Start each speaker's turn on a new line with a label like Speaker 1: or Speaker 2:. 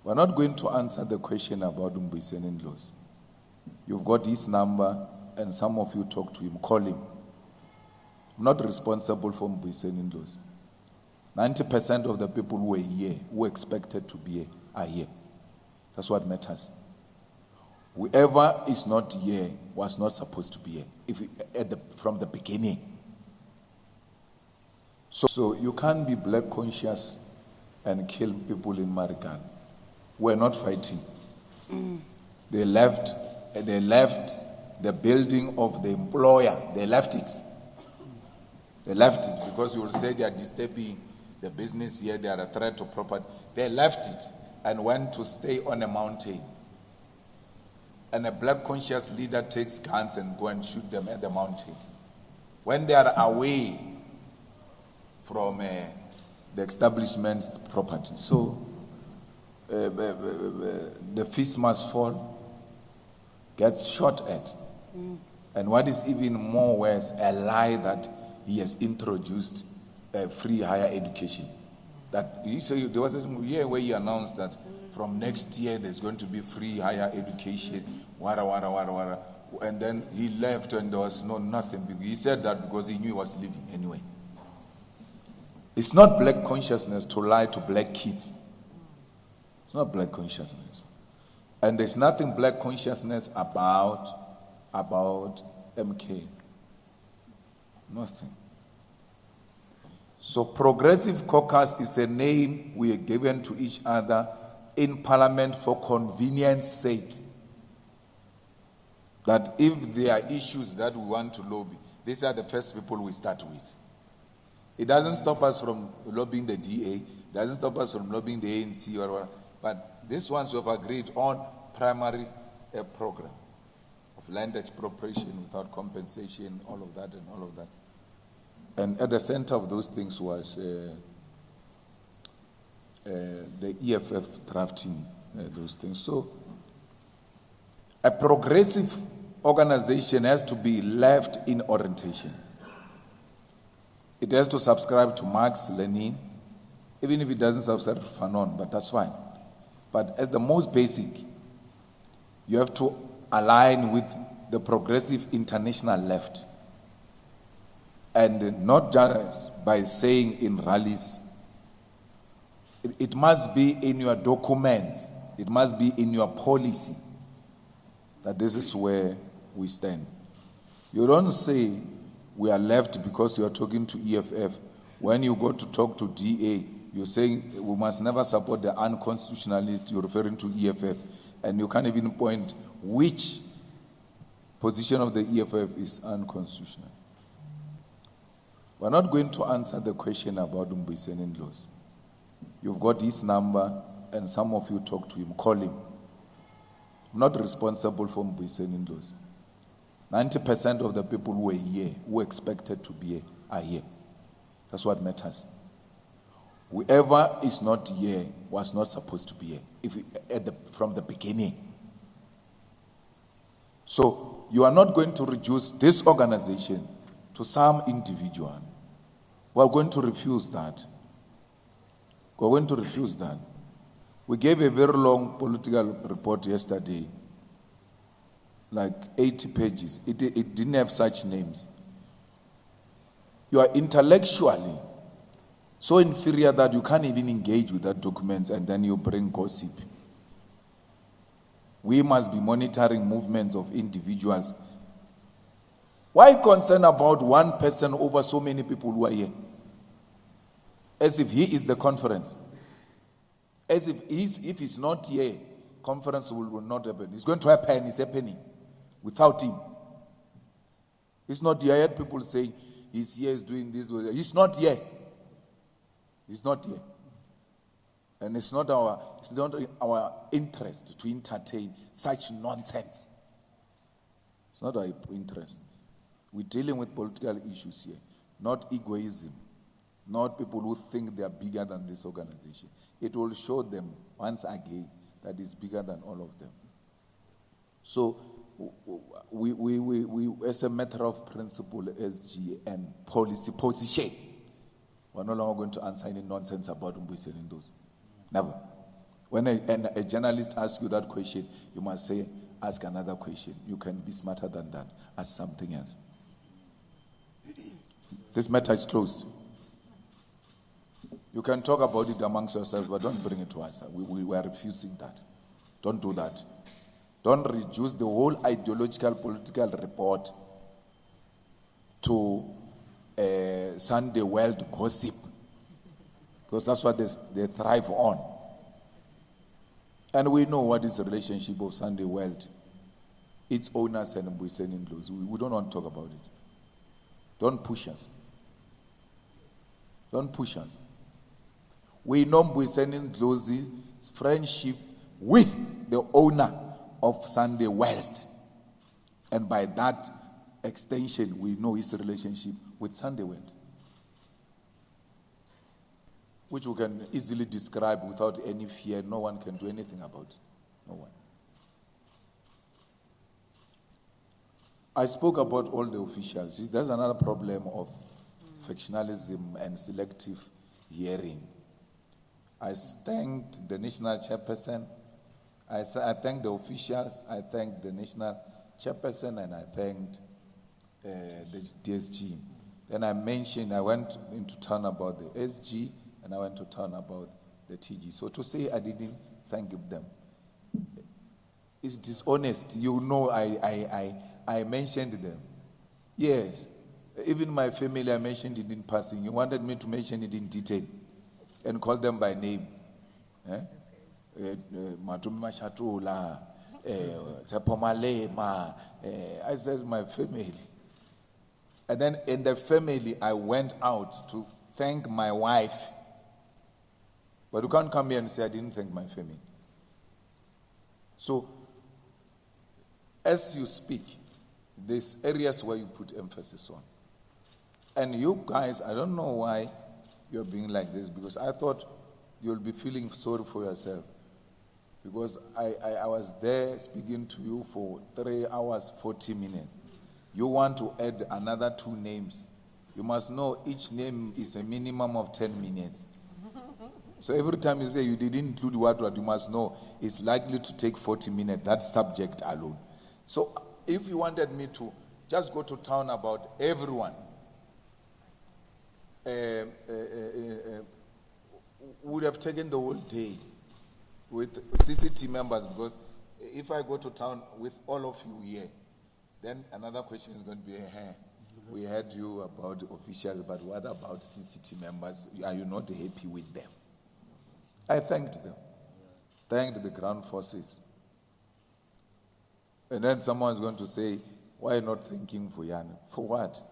Speaker 1: We're not going to answer the question about Mbuyiseni Ndlozi. You've got his number, and some of you talk to him. Call him. I'm not responsible for Mbuyiseni Ndlozi. 90% of the people who were here, who expected to be here, are here. That's what matters. Whoever is not here was not supposed to be here from the beginning. So you can't be black conscious and kill people in Marigan. We're not fighting. They left the building of the employer. They left it. They left it because you will say they are disturbing the business here, they are a threat to property. They left it and went to stay on a mountain. And a black conscious leader takes guns and go and shoot them at the mountain. When they are away from the establishment's property. So the feast must fall, gets shot at. And what is even more worse, a lie that he has introduced free higher education. That there was a year where he announced that from next year there's going to be free higher education, wara. And then he left and there was nothing. He said that because he knew he was leaving anyway. It's not black consciousness to lie to black kids. It's not black consciousness. And there's nothing black consciousness about MK. Nothing. So Progressive Caucus is a name we are given to each other in Parliament for convenience sake. That if there are issues that we want to lobby, these are the first people we start with. It doesn't stop us from lobbying the DA, it doesn't stop us from lobbying the ANC or whatever, but these ones we have agreed on primary program of land expropriation without compensation, all of that and all of that. And at the center of those things was the EFF drafting those things. So a progressive organization has to be left in orientation. It has to subscribe to Marx, Lenin, even if it doesn't subscribe to Fanon, but that's fine. But as the most basic, you have to align with the progressive international left. And not just by saying in rallies. It must be in your documents. It must be in your policy that this is where we stand. You don't say we are left because you are talking to EFF. When you go to talk to DA, you're saying we must never support the unconstitutionalist. You're referring to EFF. And you can't even point which position of the EFF is unconstitutional. We're not going to answer the question about Mbuyiseni Ndlozi. You've got his number, and some of you talk to him. Call him. I'm not responsible for Mbuyiseni Ndlozi. 90% of the people who were here, who expected to be here, are here. That's what matters. Whoever is not here was not supposed to be here from the beginning. So you are not going to reduce this organization to some individual. We're going to refuse that. We're going to refuse that. We gave a very long political report yesterday, like 80 pages. It didn't have such names. You are intellectually so inferior that you can't even engage with that document, and then you bring gossip. We must be monitoring movements of individuals. Why concern about one person over so many people who are here? As if he is the conference. As if he's not here, conference will not happen. It's going to happen, it's happening without him. He's not here. I heard people say he's here, he's doing this. He's not here. He's not here. And it's not our interest to entertain such nonsense. It's not our interest. We're dealing with political issues here, not egoism, not people who think they are bigger than this organization. It will show them once again that it's bigger than all of them. So we as a matter of principle, SG and policy position, we're no longer going to answer any nonsense about Mbuyiseni Ndlozi. Never. When a journalist asks you that question, you must say, ask another question. You can be smarter than that. Ask something else. This matter is closed. You can talk about it amongst yourselves, but don't bring it to us. We are refusing that. Don't do that. Don't reduce the whole ideological political report to Sunday world gossip, because that's what they thrive on. And we know what is the relationship of Sunday world, its owners and Mbuyiseni Ndlozi. We don't want to talk about it. Don't push us. Don't push us. We know Mbuyiseni Ndlozi's friendship with the owner of Sunday World. And by that extension, we know his relationship with Sunday World, which we can easily describe without any fear. No one can do anything about it. No one. I spoke about all the officials. There's another problem of factionalism and selective hearing. I thanked the national chairperson. I thanked the officials. I thanked the national chairperson, and I thanked the DSG. Then I went into town about the SG, and I went to town about the TG. So to say I didn't thank them is dishonest. You know, I mentioned them. Yes. Even my family, I mentioned it in passing. You wanted me to mention it in detail and call them by name. Matumi Mashatula, Tsepomalema. I said my family. And then in the family, I went out to thank my wife. But you can't come here and say I didn't thank my family. So, as you speak, there's areas where you put emphasis on. And you guys, I don't know why you're being like this, because I thought you'll be feeling sorry for yourself. Because I was there speaking to you for 3 hours, 40 minutes. You want to add another 2 names. You must know each name is a minimum of 10 minutes. So every time you say you didn't include what you must know, it's likely to take 40 minutes, that subject alone. So if you wanted me to just go to town about everyone, would have taken the whole day with CCT members, because if I go to town with all of you here, then another question is going to be, we heard you about officials, but what about CCT members? Are you not happy with them? I thanked them. Thanked the ground forces. And then someone is going to say, why not thanking Vuyana? For what?